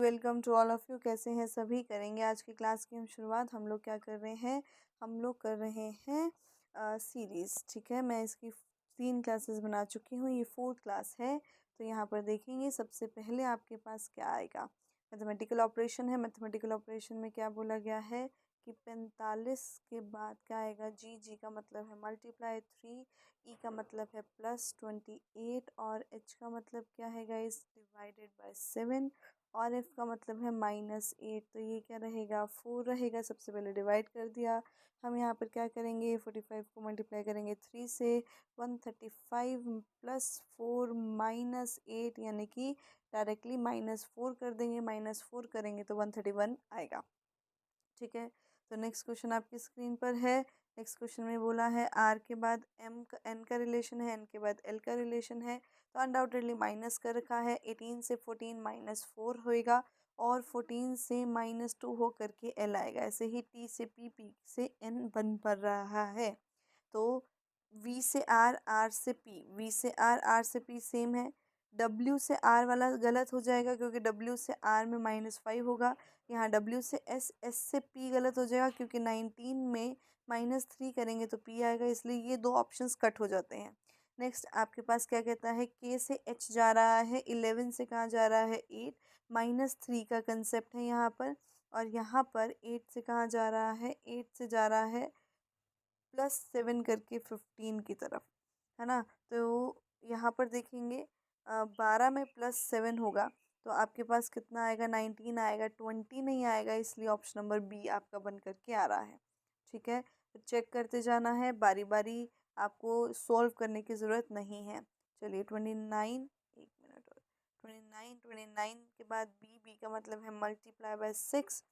Welcome to all of you. कैसे हैं सभी? करेंगे आज की क्लास की हम शुरुआत। हम लोग क्या कर रहे हैं? हम लोग कर रहे हैं सीरीज़। ठीक है, मैं इसकी 3 क्लासेस बना चुकी हूँ, ये 4th क्लास है। तो यहाँ पर देखेंगे सबसे पहले आपके पास क्या आएगा। मैथमेटिकल ऑपरेशन है। मैथमेटिकल ऑपरेशन में क्या बोला गया है कि 45 के बाद क्या आएगा? जी का मतलब है मल्टीप्लाई 3, ई का मतलब है प्लस 28 और एच का मतलब क्या है गाइस? डिवाइडेड बाय 7 और एफ का मतलब है -8। तो ये क्या रहेगा? 4 रहेगा। सबसे पहले डिवाइड कर दिया। हम यहाँ पर क्या करेंगे? 45 को मल्टीप्लाई करेंगे 3 से। 135 प्लस 4 -8 यानी कि डायरेक्टली -4 कर देंगे। -4 करेंगे तो 131 आएगा। ठीक है, तो नेक्स्ट क्वेश्चन आपकी स्क्रीन पर है। नेक्स्ट क्वेश्चन में बोला है आर के बाद एन का रिलेशन है, एन के बाद एल का रिलेशन है। तो अनडाउटेडली माइनस कर रखा है। 18 से 14 -4 होएगा और 14 से -2 हो करके एल आएगा। ऐसे ही टी से पी से एन बन पर रहा है। तो वी से आर, आर से पी, वी से आर से पी सेम है। डब्ल्यू से आर वाला गलत हो जाएगा क्योंकि डब्ल्यू से आर में -5 होगा। यहाँ डब्ल्यू से एस, एस से पी गलत हो जाएगा क्योंकि 19 में -3 करेंगे तो पी आएगा, इसलिए ये 2 ऑप्शंस कट हो जाते हैं। नेक्स्ट आपके पास क्या कहता है? के से एच जा रहा है, 11 से कहाँ जा रहा है? 8, -3 का कंसेप्ट है यहाँ पर। और यहाँ पर 8 से कहाँ जा रहा है? 8 से जा रहा है +7 करके 15 की तरफ, है ना। तो यहाँ पर देखेंगे 12 में +7 होगा तो आपके पास कितना आएगा? 19 आएगा, 20 नहीं आएगा, इसलिए ऑप्शन नंबर बी आपका बन करके आ रहा है। ठीक है, तो चेक करते जाना है बारी बारी, आपको सॉल्व करने की ज़रूरत नहीं है। चलिए 29, एक मिनट और, 29 के बाद बी का मतलब है मल्टीप्लाई बाय 6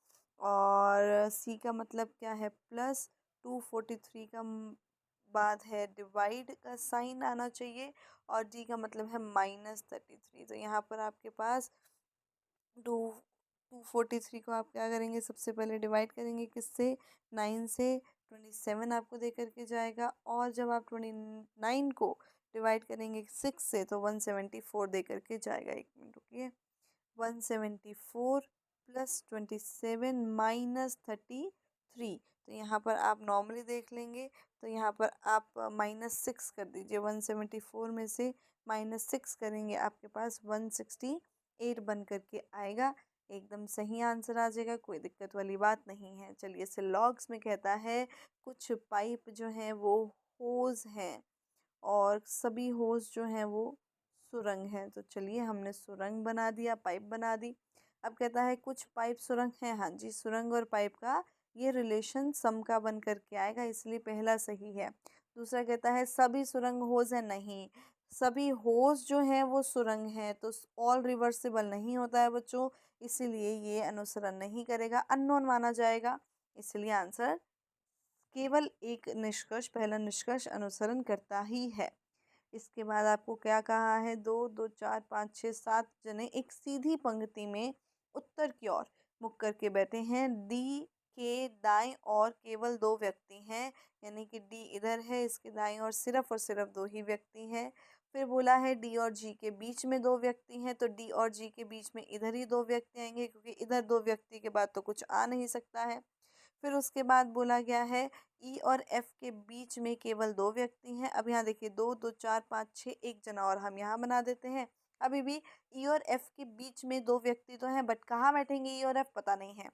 और सी का मतलब क्या है? प्लस 243 का बाद है डिवाइड का साइन आना चाहिए और डी का मतलब है -33। तो यहाँ पर आपके पास 243 को आप क्या करेंगे? सबसे पहले डिवाइड करेंगे किससे? 9 से। 27 आपको दे करके जाएगा और जब आप 29 को डिवाइड करेंगे 6 से तो 174 दे करके जाएगा। एक मिनट रुकिए। 174 प्लस 27 -33। तो यहाँ पर आप नॉर्मली देख लेंगे तो यहाँ पर आप -6 कर दीजिए। 174 में से -6 करेंगे आपके पास 168 बन करके आएगा। एकदम सही आंसर आ जाएगा, कोई दिक्कत वाली बात नहीं है। चलिए इसे लॉग्स में कहता है कुछ पाइप जो हैं वो होज हैं और सभी होज जो हैं वो सुरंग है। तो चलिए हमने सुरंग बना दिया, पाइप बना दी। अब कहता है कुछ पाइप सुरंग है। हाँ जी, सुरंग और पाइप का ये रिलेशन सम का बन करके आएगा, इसलिए पहला सही है। दूसरा कहता है सभी सुरंग होज है। नहीं, सभी होज जो हैं वो सुरंग हैं तो ऑल रिवर्सिबल नहीं होता है बच्चों, इसीलिए ये अनुसरण नहीं करेगा, अननोन माना जाएगा। इसलिए आंसर केवल एक निष्कर्ष, पहला निष्कर्ष अनुसरण करता ही है। इसके बाद आपको क्या कहा है? 2 2 4 5 6 7 जने एक सीधी पंक्ति में उत्तर की ओर मुख करके बैठे हैं। डी के दाएं और केवल 2 व्यक्ति हैं, यानी कि डी इधर है, इसके दाएं और सिर्फ 2 ही व्यक्ति हैं। फिर बोला है डी और जी के बीच में 2 व्यक्ति हैं, तो डी और जी के बीच में इधर ही 2 व्यक्ति आएंगे क्योंकि इधर 2 व्यक्ति के बाद तो कुछ आ नहीं सकता है। फिर उसके बाद बोला गया है ई और एफ के बीच में केवल 2 व्यक्ति हैं। अब यहाँ देखिए 2 2 4 5 6, एक जना और हम यहाँ बना देते हैं। अभी भी ई और एफ के बीच में 2 व्यक्ति तो हैं बट कहाँ बैठेंगे ई और एफ पता नहीं है।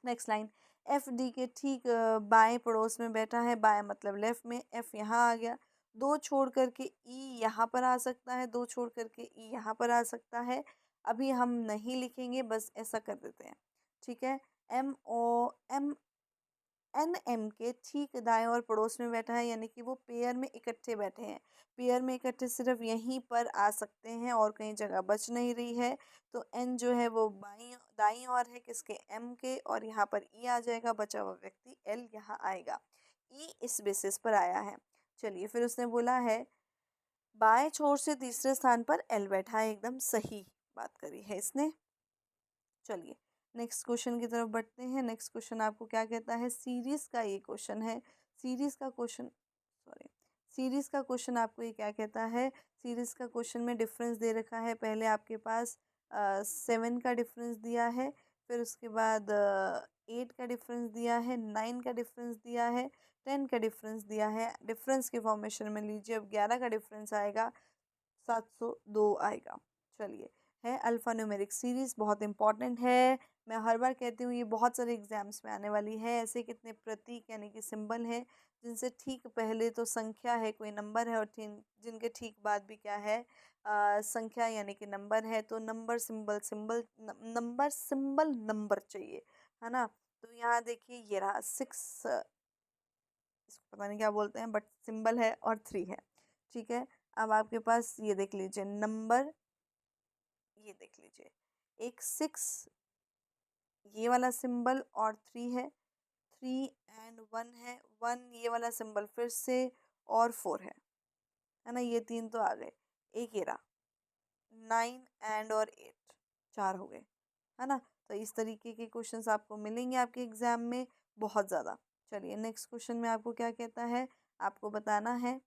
नेक्स्ट लाइन, एफ डी के ठीक बाएं पड़ोस में बैठा है। बाएं मतलब लेफ्ट में, एफ यहाँ आ गया। 2 छोड़ करके ई यहाँ पर आ सकता है, 2 छोड़ करके ई यहाँ पर आ सकता है। अभी हम नहीं लिखेंगे, बस ऐसा कर देते हैं। ठीक है, एम एन एम के ठीक दाएं और पड़ोस में बैठा है, यानी कि वो पेयर में इकट्ठे बैठे हैं। पेयर में इकट्ठे सिर्फ यहीं पर आ सकते हैं और कहीं जगह बच नहीं रही है। तो एन जो है वो बाई दाईं ओर है किसके? एम के, और यहाँ पर ई आ जाएगा, बचा हुआ व्यक्ति एल यहाँ आएगा। ई इस बेसिस पर आया है। चलिए फिर उसने बोला है बाएं छोर से तीसरे स्थान पर एल बैठा है, एकदम सही बात करी है इसने। चलिए नेक्स्ट क्वेश्चन की तरफ बढ़ते हैं। नेक्स्ट क्वेश्चन आपको क्या कहता है? सीरीज का ये क्वेश्चन है। सीरीज का क्वेश्चन, सॉरी, सीरीज का क्वेश्चन आपको ये क्या कहता है? सीरीज का क्वेश्चन में डिफरेंस दे रखा है। पहले आपके पास 7 का डिफरेंस दिया है, फिर उसके बाद 8 का डिफरेंस दिया है, 9 का डिफरेंस दिया है, 10 का डिफरेंस दिया है। डिफरेंस के फॉर्मेशन में लीजिए, अब 11 का डिफरेंस आएगा, 702 आएगा। चलिए, है अल्फा न्यूमेरिक सीरीज, बहुत इंपॉर्टेंट है। मैं हर बार कहती हूँ ये बहुत सारे एग्जाम्स में आने वाली है। ऐसे कितने प्रतीक यानी कि सिंबल है जिनसे ठीक पहले तो संख्या है, कोई नंबर है, और जिनके ठीक बाद भी क्या है, संख्या यानी कि नंबर है। तो number symbol symbol number symbol number चाहिए, है ना। तो यहाँ देखिए ये रहा 6, इसको पता नहीं क्या बोलते हैं बट सिंबल है, और 3 है। ठीक है, अब आपके पास ये देख लीजिए नंबर, ये देख लीजिए एक 6 ये वाला सिंबल और 3 है, 3 एंड 1 है, 1 ये वाला सिंबल फिर से, और 4 है ना। ये 3 तो आ गए। एक ये रहा 9 एंड और 8, 4 हो गए, है ना। तो इस तरीके के क्वेश्चंस आपको मिलेंगे आपके एग्जाम में बहुत ज़्यादा। चलिए नेक्स्ट क्वेश्चन में आपको क्या कहता है, आपको बताना है,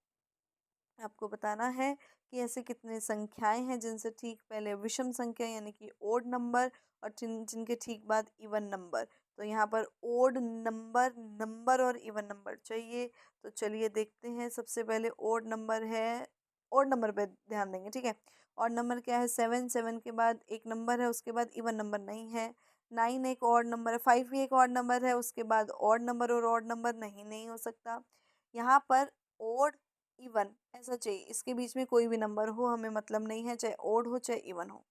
आपको बताना है कि ऐसे कितने संख्याएं हैं जिनसे ठीक पहले विषम संख्या यानी कि ओड नंबर, और जिनके ठीक बाद इवन नंबर। तो यहाँ पर ओड नंबर, नंबर और इवन नंबर चाहिए। तो चलिए देखते हैं, सबसे पहले ओड नंबर है, ओड नंबर पे ध्यान देंगे, ठीक है। ओड नंबर क्या है, 7, 7 के बाद एक नंबर है, उसके बाद इवन नंबर नहीं है। 9 एक ऑड नंबर है, 5 भी एक ऑड नंबर है, उसके बाद ऑड नंबर और ऑड नंबर नहीं, नहीं हो सकता। यहाँ पर ओड इवन ऐसा चाहिए, इसके बीच में कोई भी नंबर हो हमें मतलब नहीं है, चाहे ओड हो चाहे इवन हो,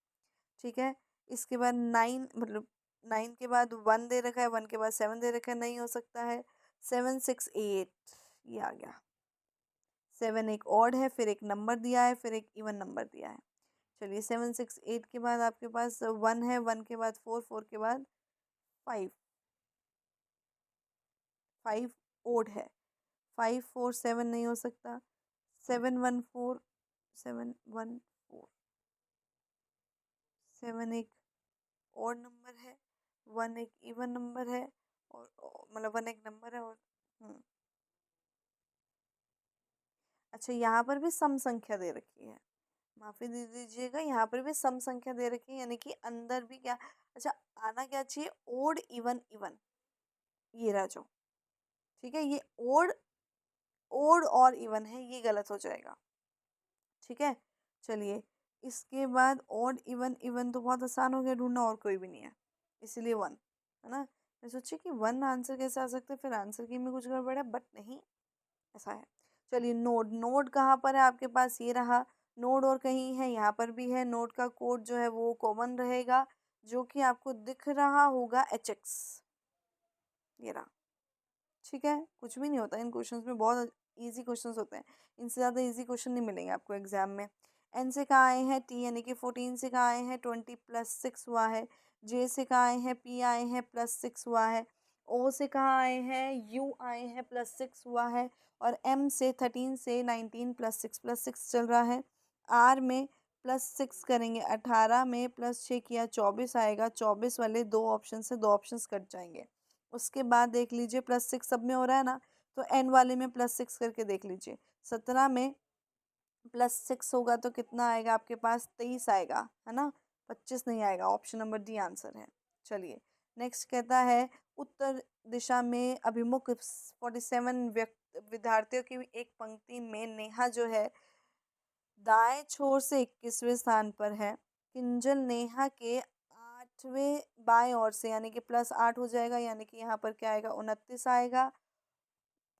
ठीक है। इसके बाद 9, मतलब 9 के बाद 1 दे रखा है, 1 के बाद 7 दे रखा है, नहीं हो सकता है। 7, 6, 8 ये आ गया। 7 एक ऑड है, फिर एक नंबर दिया है, फिर एक इवन नंबर दिया है। चलिए 7, 6, 8 के बाद आपके पास 1 है, 1 के बाद 4, 4 के बाद 5, 5 ओड है। 5, 4, 7 नहीं हो सकता। 7, 1, 4, 7, 1, 4, 7 एक ऑड नंबर है, 1 एक इवन नंबर है, और मतलब 1 एक नंबर है, और अच्छा यहाँ पर भी सम संख्या दे रखी है, माफी दे दीजिएगा, यहाँ पर भी सम संख्या दे रखी है, यानी कि अंदर भी क्या, अच्छा आना क्या चाहिए, ओड इवन इवन, ये रहा जो, ठीक है। ये ओड, ओड और इवन है, ये गलत हो जाएगा, ठीक है। चलिए इसके बाद ओड इवन, इवन तो बहुत आसान हो गया ढूंढना, और कोई भी नहीं है, इसलिए 1, है ना। मैं सोची कि 1 आंसर कैसे आ सकता है, फिर आंसर की में कुछ गड़बड़ है, बट नहीं, ऐसा है। चलिए नोड, नोड कहाँ पर है आपके पास, ये रहा नोड, और कहीं है यहाँ पर भी है। नोड का कोड जो है वो कॉमन रहेगा, जो कि आपको दिख रहा होगा HX, ये रहा, ठीक है। कुछ भी नहीं होता इन क्वेश्चंस में, बहुत इजी क्वेश्चंस होते हैं, इनसे ज़्यादा इजी क्वेश्चन नहीं मिलेंगे आपको एग्जाम में। एन से कहाँ आए हैं, टी यानी कि 14 से कहाँ आए हैं, 20 + 6 हुआ है। जे से कहाँ आए हैं, पी आए हैं, +6 हुआ है। ओ से कहाँ आए हैं, यू आए हैं, +6 हुआ है। और एम से 13 से 19 +6 चल रहा है। आर में +6 करेंगे 18, में +6 किया 24 आएगा। 24 वाले दो ऑप्शन से दो ऑप्शंस कट जाएंगे। उसके बाद देख लीजिए +6 सब में हो रहा है ना, तो एन वाले में +6 करके देख लीजिए। 17 में +6 होगा तो कितना आएगा आपके पास, 23 आएगा, है ना, 25 नहीं आएगा। ऑप्शन नंबर डी आंसर है। चलिए नेक्स्ट कहता है, उत्तर दिशा में अभिमुख 47 विद्यार्थियों की एक पंक्ति में नेहा जो है दाएं छोर से 21वें स्थान पर है। किंजल नेहा के 8वें बाएं ओर से, यानी कि +8 हो जाएगा, यानी कि यहाँ पर क्या आएगा, 29 आएगा।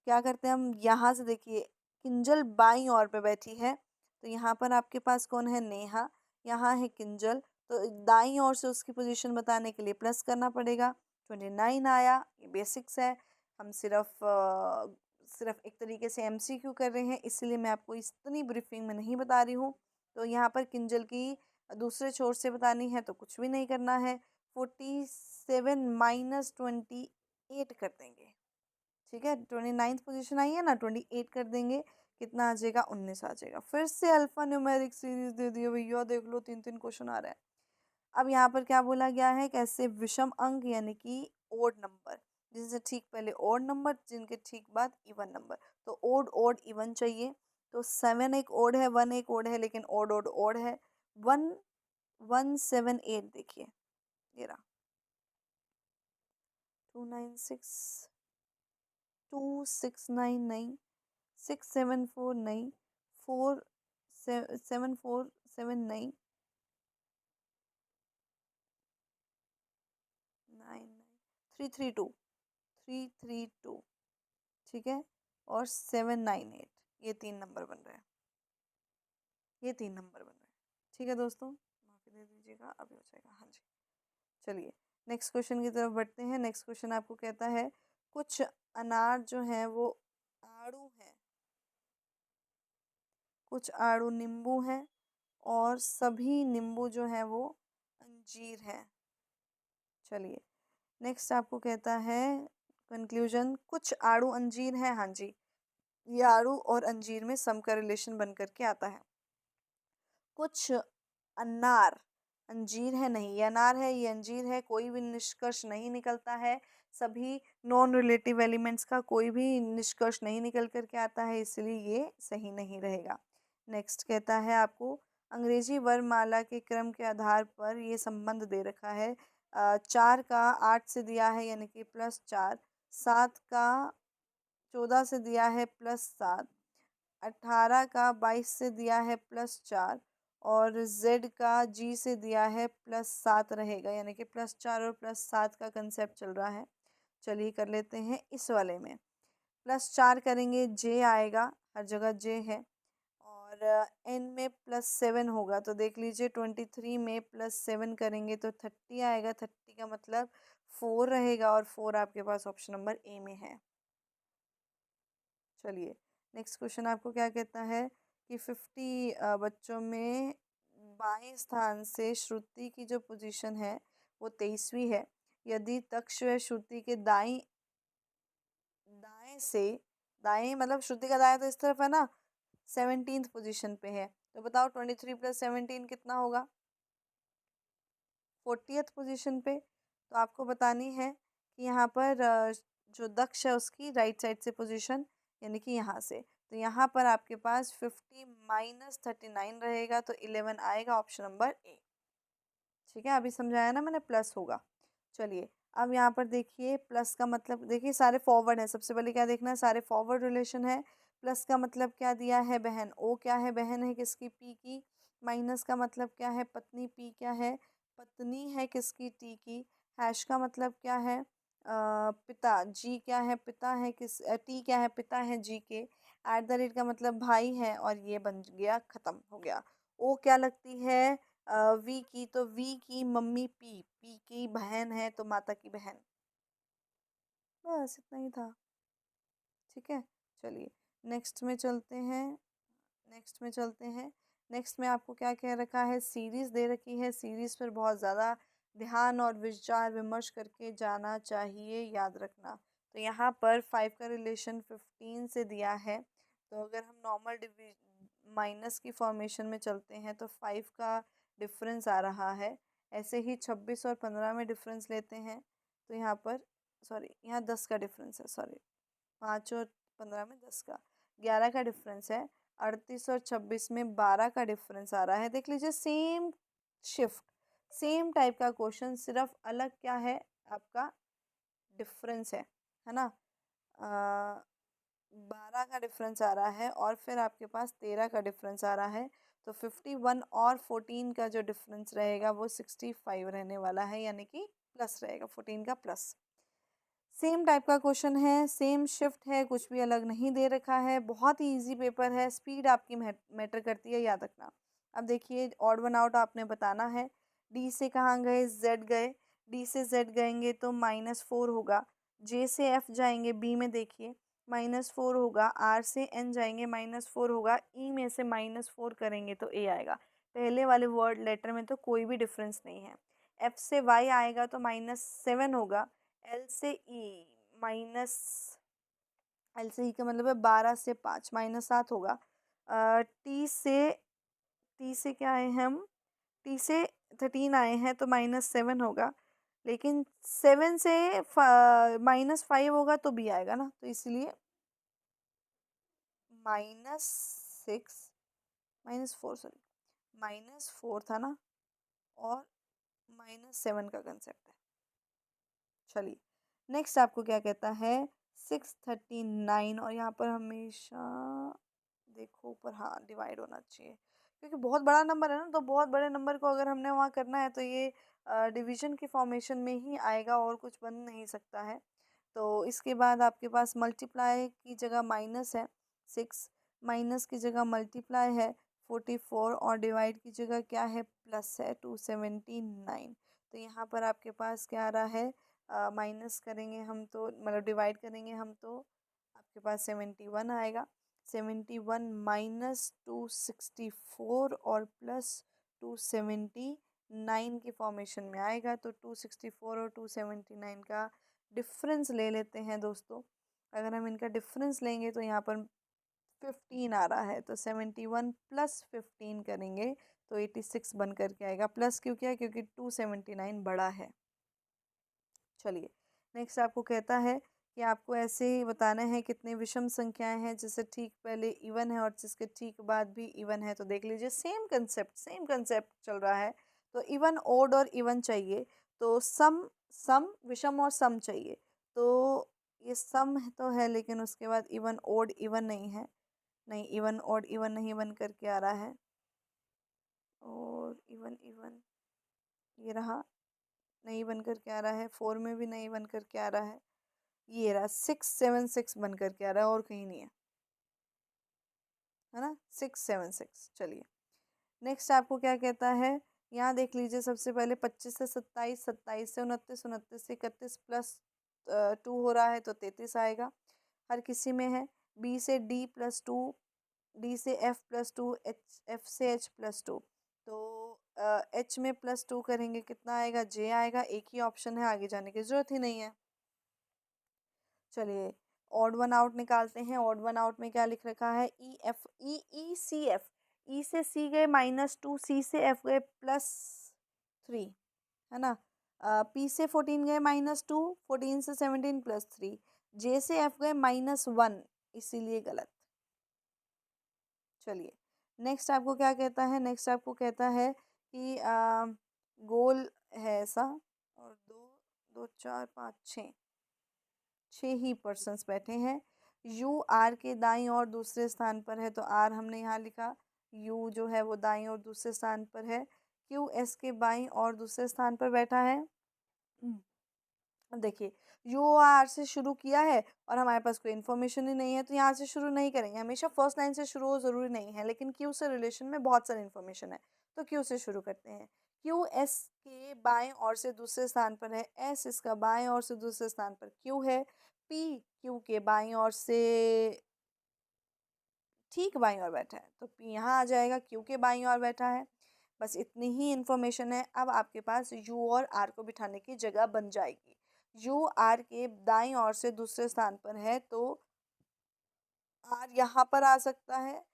क्या करते हैं हम, यहाँ से देखिए किंजल बाईं ओर पे बैठी है, तो यहाँ पर आपके पास कौन है, नेहा, यहाँ है किंजल, तो दाईं ओर से उसकी पोजीशन बताने के लिए प्लस करना पड़ेगा। 29 आया, ये बेसिक्स है। हम सिर्फ एक तरीके से MCQ कर रहे हैं, इसलिए मैं आपको इतनी ब्रीफिंग में नहीं बता रही हूँ। तो यहाँ पर किंजल की दूसरे छोर से बतानी है, तो कुछ भी नहीं करना है, 47 - 28 कर देंगे, ठीक है। 29th पोजीशन आई है ना, 28 कर देंगे, कितना आ जाएगा, 19 आ जाएगा। फिर से अल्फा न्यूमेरिक सीरीज दे दिए भैया, देख लो 3 3 क्वेश्चन आ रहे हैं। अब यहाँ पर क्या बोला गया है, कैसे विषम अंक यानी कि ओड नंबर, जिनसे ठीक पहले ओड नंबर, जिनके ठीक बाद इवन नंबर। तो ओड ओड इवन चाहिए। तो 7 एक ओड है, 1 एक ओड है, लेकिन ओड ओड ओड है। 1 178 देखिए, ये रहा 296 2699 6749 7479 332 ठीक है, और 798, ये 3 नंबर बन रहे हैं, ये 3 नंबर बन रहे हैं। ठीक है दोस्तों, माफ़ी दे दीजिएगा, अभी हो जाएगा। हाँ जी, चलिए नेक्स्ट क्वेश्चन की तरफ बढ़ते हैं। नेक्स्ट क्वेश्चन आपको कहता है कुछ अनार जो है वो आड़ू हैं, कुछ आड़ू नींबू हैं, और सभी नींबू जो है वो अंजीर हैं। चलिए नेक्स्ट आपको कहता है कंक्लूजन, कुछ आड़ू अंजीर हैं। हाँ जी, ये आड़ू और अंजीर में सम का रिलेशन बन करके आता है। कुछ अनार अंजीर है, नहीं ये अनार है ये अंजीर है, कोई भी निष्कर्ष नहीं निकलता है। सभी नॉन रिलेटिव एलिमेंट्स का कोई भी निष्कर्ष नहीं निकल करके आता है, इसलिए ये सही नहीं रहेगा। नेक्स्ट कहता है आपको अंग्रेजी वर्णमाला के क्रम के आधार पर ये संबंध दे रखा है। 4 का 8 से दिया है यानी कि +4, 7 का 14 से दिया है +7, 18 का 22 से दिया है +4, और Z का G से दिया है +7 रहेगा, यानी कि +4 और +7 का कंसेप्ट चल रहा है। चलिए कर लेते हैं इस वाले में। +4 करेंगे J आएगा, हर जगह J है, और N में +7 होगा, तो देख लीजिए 23 में +7 करेंगे तो 30 आएगा, 30 का मतलब 4 रहेगा, और 4 आपके पास ऑप्शन नंबर ए में है। चलिए नेक्स्ट क्वेश्चन आपको क्या कहता है कि 50 बच्चों में बाएं स्थान से श्रुति की जो पोजीशन है वो 23वीं है। यदि तक्ष व श्रुति के दाएं दाएं से, दाएं मतलब श्रुति का दाएं तो इस तरफ है ना, 17th पोजीशन पे है, तो बताओ 23 + 17 कितना होगा? 40th पोजीशन पे। तो आपको बतानी है कि यहाँ पर जो दक्ष है उसकी राइट साइड से पोजीशन, यानी कि यहाँ से, तो यहाँ पर आपके पास 50 - 39 रहेगा, तो 11 आएगा, ऑप्शन नंबर ए। ठीक है, अभी समझाया ना मैंने, प्लस होगा। चलिए अब यहाँ पर देखिए, प्लस का मतलब देखिए सारे फॉरवर्ड है, सबसे पहले क्या देखना है, सारे फॉरवर्ड रिलेशन है। प्लस का मतलब क्या दिया है, बहन। ओ क्या है, बहन है किसकी, पी की। माइनस का मतलब क्या है, पत्नी। पी क्या है, पत्नी है किसकी, टी की। हैश का मतलब क्या है, पिता। जी क्या है, पिता है किस, टी क्या है, पिता है जी के। @ का मतलब भाई है, और ये बन गया, खत्म हो गया। ओ क्या लगती है, वी की, तो वी की मम्मी पी, पी की बहन है तो माता की बहन। बस इतना ही था। ठीक है, चलिए नेक्स्ट में चलते हैं। नेक्स्ट में चलते हैं। नेक्स्ट में आपको क्या कह रखा है, सीरीज दे रखी है, सीरीज पर बहुत ज़्यादा ध्यान और विचार विमर्श करके जाना चाहिए, याद रखना। तो यहाँ पर 5 का रिलेशन 15 से दिया है, तो अगर हम नॉर्मल माइनस की फॉर्मेशन में चलते हैं तो 5 का डिफरेंस आ रहा है। ऐसे ही 26 और 15 में डिफरेंस लेते हैं, तो यहाँ पर सॉरी, यहाँ 10 का डिफरेंस है, सॉरी 5 और 15 में 10 का, 11 का डिफरेंस है। 38 और 26 में 12 का डिफरेंस आ रहा है। देख लीजिए सेम शिफ्ट, सेम टाइप का क्वेश्चन, सिर्फ अलग क्या है, आपका डिफरेंस है ना। 12 का डिफरेंस आ रहा है, और फिर आपके पास 13 का डिफरेंस आ रहा है, तो 51 और 14 का जो डिफरेंस रहेगा वो 65 रहने वाला है, यानी कि प्लस रहेगा, 14 का प्लस। सेम टाइप का क्वेश्चन है, सेम शिफ्ट है, कुछ भी अलग नहीं दे रखा है, बहुत ही इजी पेपर है, स्पीड आपकी मैटर करती है, याद रखना। अब देखिए ऑड वन आउट आपने बताना है। डी से कहाँ गए, जेड गए, डी से जेड गएंगे तो -4 होगा। जे से एफ जाएंगे, बी में देखिए -4 होगा। आर से एन जाएंगे, -4 होगा। ई में से -4 करेंगे तो ए आएगा। पहले वाले वर्ड लेटर में तो कोई भी डिफरेंस नहीं है। एफ से वाई आएगा तो -7 होगा। एल से ई माइनस, एल से ई का मतलब है 12 से 5, -7 होगा। टी से, टी से क्या आए हैं हम, टी से 13 आए हैं तो -7 होगा, लेकिन 7 से -5 होगा तो भी आएगा ना, तो इसलिए -6 -4, सॉरी -4 था ना, और -7 का कंसेप्ट है। चलिए नेक्स्ट आपको क्या कहता है, 639, और यहाँ पर हमेशा देखो ऊपर, हाँ डिवाइड होना चाहिए, क्योंकि बहुत बड़ा नंबर है ना, तो बहुत बड़े नंबर को अगर हमने वहाँ करना है तो ये डिवीजन की फॉर्मेशन में ही आएगा और कुछ बन नहीं सकता है। तो इसके बाद आपके पास मल्टीप्लाई की जगह माइनस है 6, माइनस की जगह मल्टीप्लाई है 44, और डिवाइड की जगह क्या है, प्लस है 279। तो यहाँ पर आपके पास क्या आ रहा है, माइनस करेंगे हम तो मतलब डिवाइड करेंगे हम तो आपके पास 71 आएगा। 71 -264 और +279 की फॉर्मेशन में आएगा। तो 264 और 279 का डिफरेंस ले लेते हैं दोस्तों। अगर हम इनका डिफरेंस लेंगे तो यहाँ पर 15 आ रहा है, तो 71 + 15 करेंगे तो 86 बन करके आएगा। प्लस क्यों किया, क्योंकि 279 बड़ा है। चलिए नेक्स्ट आपको कहता है कि आपको ऐसे ही बताना है कितने विषम संख्याएं हैं जिससे ठीक पहले इवन है और जिसके ठीक बाद भी इवन है। तो देख लीजिए सेम कंसेप्ट चल रहा है। तो इवन, ओड और इवन चाहिए, तो सम सम विषम और सम चाहिए। तो ये सम तो है, लेकिन उसके बाद इवन ओड इवन नहीं है, नहीं इवन ओड इवन नहीं बन करके आ रहा है, और इवन इवन ये रहा, नहीं बन करके आ रहा है। 4 में भी नहीं बन करके आ रहा है, ये रहा 676 बन करके आ रहा है, और कहीं नहीं है ना, 676। चलिए नेक्स्ट आपको क्या कहता है, यहाँ देख लीजिए सबसे पहले 25 से 27, 27 से 29, 29 से 31 +2 हो रहा है तो 33 आएगा, हर किसी में है। बी से डी +2, डी से एफ +2, एफ से एच +2। तो एच में +2 करेंगे कितना आएगा, जे आएगा। एक ही ऑप्शन है, आगे जाने की जरूरत ही नहीं है। चलिए ऑड वन आउट निकालते हैं। ऑड वन आउट में क्या लिख रखा है, E F E C F, ई से सी गए -2, सी से एफ गए +3, है ना। पी से 14 गए -2, 14 से 17 +3, जे से एफ गए -1, इसीलिए गलत। चलिए नेक्स्ट आपको क्या कहता है, नेक्स्ट आपको कहता है कि गोल है ऐसा, और दो दो 4 5 6 6 ही पर्सन्स बैठे हैं। यू आर के दाईं और दूसरे स्थान पर है, तो आर हमने यहाँ लिखा, यू जो है वो दाईं और दूसरे स्थान पर है। क्यू एस के बाईं और दूसरे स्थान पर बैठा है। देखिए यू आर से शुरू किया है और हमारे पास कोई इन्फॉर्मेशन ही नहीं है, तो यहाँ से शुरू नहीं करेंगे, हमेशा फर्स्ट लाइन से शुरू हो ज़रूरी नहीं है, लेकिन क्यू से रिलेशन में बहुत सारी इन्फॉर्मेशन है, तो क्यू से शुरू करते हैं। क्यू एस के बाएं और से दूसरे स्थान पर है, एस इसका बाएं और से दूसरे स्थान पर क्यू है, पी क्यू के बाईं और से ठीक बाईं ओर बैठा है, तो पी यहाँ आ जाएगा, क्यू के बाईं ओर बैठा है। बस इतनी ही इन्फॉर्मेशन है। अब आपके पास यू और आर को बिठाने की जगह बन जाएगी। यू आर के दाईं ओर से दूसरे स्थान पर है, तो आर यहाँ पर आ सकता है।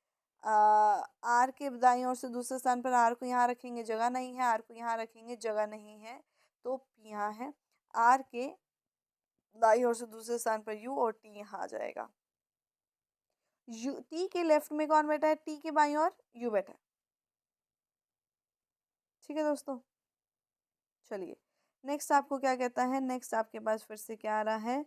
आर के दाईं ओर से दूसरे स्थान पर आर को यहाँ रखेंगे, जगह नहीं है, आर को यहाँ रखेंगे, जगह नहीं है, तो पी यहाँ है। आर के दाईं ओर से दूसरे स्थान पर यू, और टी यहाँ आ जाएगा। यू टी के लेफ्ट में कौन बैठा है, टी के बाईं ओर यू बैठा है। ठीक है दोस्तों। चलिए नेक्स्ट आपको क्या कहता है, नेक्स्ट आपके पास फिर से क्या आ रहा है,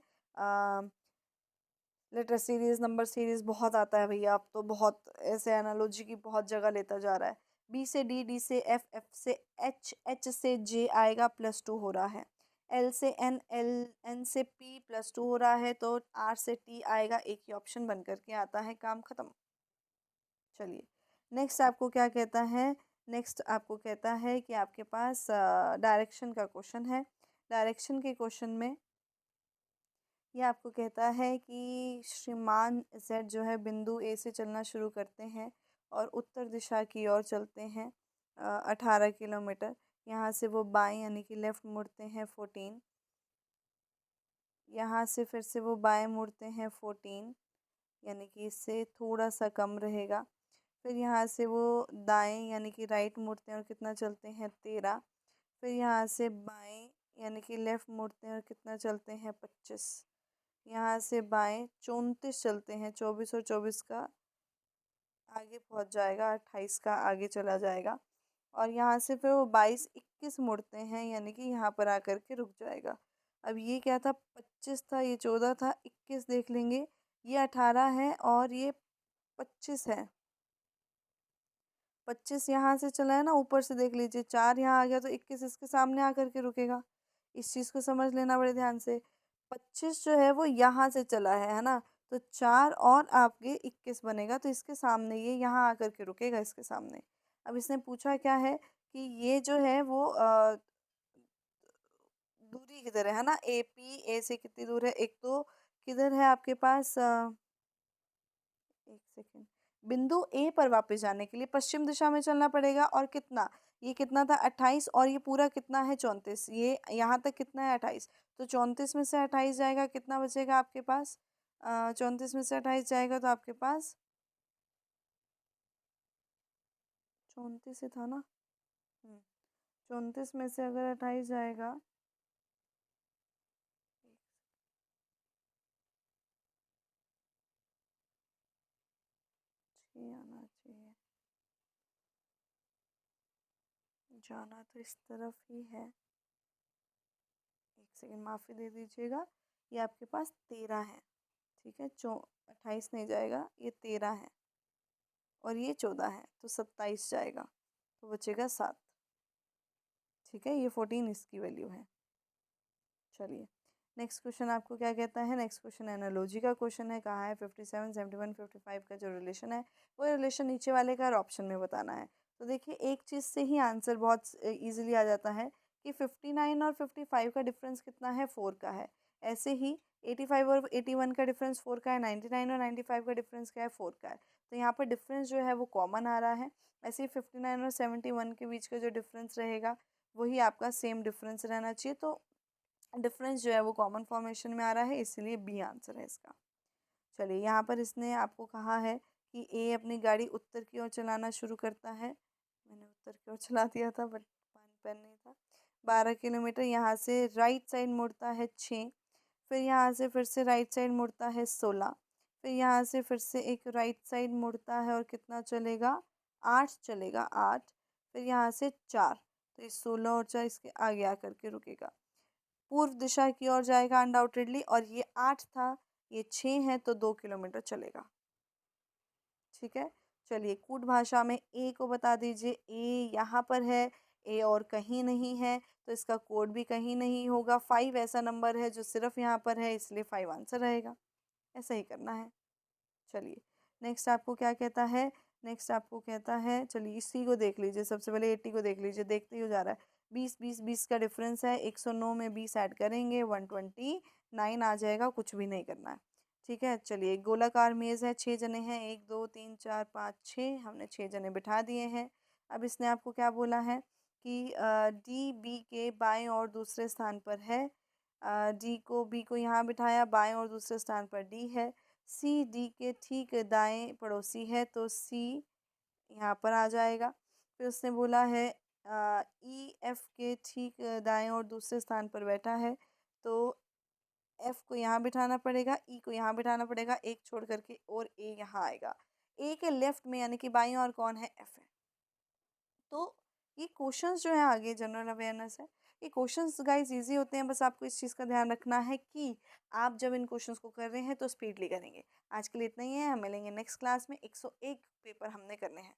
लेटर सीरीज, नंबर सीरीज बहुत आता है भैया, अब तो बहुत ऐसे एनालॉजी की बहुत जगह लेता जा रहा है। बी से डी, डी से एफ, एफ से एच, एच से जे आएगा, +2 हो रहा है। एल से एन, एल एन से पी +2 हो रहा है, तो आर से टी आएगा, एक ही ऑप्शन बन करके आता है, काम खत्म। चलिए नेक्स्ट आपको क्या कहता है, नेक्स्ट आपको कहता है कि आपके पास डायरेक्शन का क्वेश्चन है। डायरेक्शन के क्वेश्चन में ये आपको कहता है कि श्रीमान जेड जो है बिंदु ए से चलना शुरू करते हैं और उत्तर दिशा की ओर चलते हैं 18 किलोमीटर। यहाँ से वो बाएं यानी कि लेफ़्ट मुड़ते हैं 14, यहाँ से फिर से वो बाएं मुड़ते हैं 14, यानी कि इससे थोड़ा सा कम रहेगा। फिर यहाँ से वो दाएं यानी कि राइट मुड़ते हैं और कितना चलते हैं 13। फिर यहाँ से बाएं यानी कि लेफ़्ट मुड़ते हैं और कितना चलते हैं 25। यहाँ से बाएं 34 चलते हैं, 24 और 24 का आगे पहुँच जाएगा, 28 का आगे चला जाएगा। और यहाँ से फिर वो 22 21 मुड़ते हैं, यानी कि यहाँ पर आकर के रुक जाएगा। अब ये क्या था, 25 था, ये 14 था, 21 देख लेंगे, ये 18 है और ये 25 है। 25 यहाँ से चला है ना, ऊपर से देख लीजिए, 4 यहाँ आ गया तो 21 इसके सामने आकर के रुकेगा। इस चीज़ को समझ लेना बड़े ध्यान से। 25 जो है वो यहाँ से चला है ना, तो 4 और आपके 21 बनेगा, तो इसके सामने ये यहाँ आकर के रुकेगा इसके सामने। अब इसने पूछा क्या है कि ये जो है वो दूरी किधर है ना, ए पी, ए से कितनी दूर है, एक तो किधर है आपके पास, एक सेकेंड, बिंदु ए पर वापस जाने के लिए पश्चिम दिशा में चलना पड़ेगा। और कितना, ये कितना था 28, और ये पूरा कितना है 34, ये यहाँ तक कितना है 28, तो 34 में से 28 जाएगा, कितना बचेगा आपके पास, 34 में से 28 जाएगा तो आपके पास 34 ही था ना। 34 में से अगर 28 जाएगा, ये आना चाहिए, जाना तो इस तरफ ही है, एक सेकेंड माफ़ी दे दीजिएगा, ये आपके पास 13 है, ठीक है, 28 नहीं जाएगा, ये 13 है और ये 14 है, तो 27 जाएगा, तो बचेगा 7। ठीक है, ये 14 इसकी वैल्यू है। चलिए, नेक्स्ट क्वेश्चन आपको क्या कहता है, नेक्स्ट क्वेश्चन एनालॉजी का क्वेश्चन है, कहा है 57, 71, 55 का जो रिलेशन है वो रिलेशन नीचे वाले का ऑप्शन में बताना है। तो देखिए, एक चीज़ से ही आंसर बहुत ईजिली आ जाता है कि 59 और 55 का डिफरेंस कितना है, 4 का है। ऐसे ही 85 और 81 का डिफरेंस 4 का है, 99 और 95 का डिफरेंस क्या है, 4 का है। तो यहाँ पर डिफरेंस जो है वो कॉमन आ रहा है। ऐसे ही 59 और 71 के बीच का जो डिफरेंस रहेगा वही आपका सेम डिफरेंस रहना चाहिए। तो डिफरेंस जो है वो कॉमन फॉर्मेशन में आ रहा है, इसलिए बी आंसर है इसका। चलिए, यहाँ पर इसने आपको कहा है कि ए अपनी गाड़ी उत्तर की ओर चलाना शुरू करता है, मैंने उत्तर की ओर चला दिया था बट पेन नहीं था। 12 किलोमीटर, यहाँ से राइट साइड मुड़ता है 6, फिर यहाँ से फिर से राइट साइड मुड़ता है 16, फिर यहाँ से फिर से एक राइट साइड मुड़ता है और कितना चलेगा, 8 चलेगा, 8, फिर यहाँ से 4, तो इस 16 और 4 इसके आगे आकर के रुकेगा, पूर्व दिशा की ओर जाएगा अनडाउटेडली, और ये 8 था, ये 6 है, तो 2 किलोमीटर चलेगा। ठीक है, चलिए, कूट भाषा में ए को बता दीजिए, ए यहाँ पर है, ए और कहीं नहीं है, तो इसका कोड भी कहीं नहीं होगा। 5 ऐसा नंबर है जो सिर्फ यहाँ पर है, इसलिए 5 आंसर रहेगा। ऐसा ही करना है। चलिए, नेक्स्ट आपको क्या कहता है, नेक्स्ट आपको कहता है, चलिए इसी को देख लीजिए, सबसे पहले 80 को देख लीजिए, देखते ही हो जा रहा है। 20 20 20 का डिफरेंस है, 109 में 20 ऐड करेंगे, 129 आ जाएगा, कुछ भी नहीं करना है। ठीक है, चलिए, एक गोलाकार मेज़ है, 6 जने हैं, 1 2 3 4 5 6, हमने 6 जने बिठा दिए हैं। अब इसने आपको क्या बोला है कि डी बी के बाएं और दूसरे स्थान पर है, बी को यहाँ बिठाया, बाएं और दूसरे स्थान पर डी है, सी डी के ठीक दाएं पड़ोसी है, तो सी यहाँ पर आ जाएगा। फिर उसने बोला है ई एफ के ठीक दाएं और दूसरे स्थान पर बैठा है, तो एफ को यहाँ बिठाना पड़ेगा, ई को यहाँ बिठाना पड़ेगा, एक छोड़ करके, और ए यहाँ आएगा। ए के लेफ्ट में यानी कि बाईं और कौन है, एफ है। तो ये क्वेश्चंस जो है आगे जनरल अवेयरनेस है, ये क्वेश्चंस गाइस इजी होते हैं, बस आपको इस चीज़ का ध्यान रखना है कि आप जब इन क्वेश्चंस को कर रहे हैं तो स्पीडली करेंगे। आज के लिए इतना ही है, हम मिलेंगे नेक्स्ट क्लास में। 101 पेपर हमने करने हैं।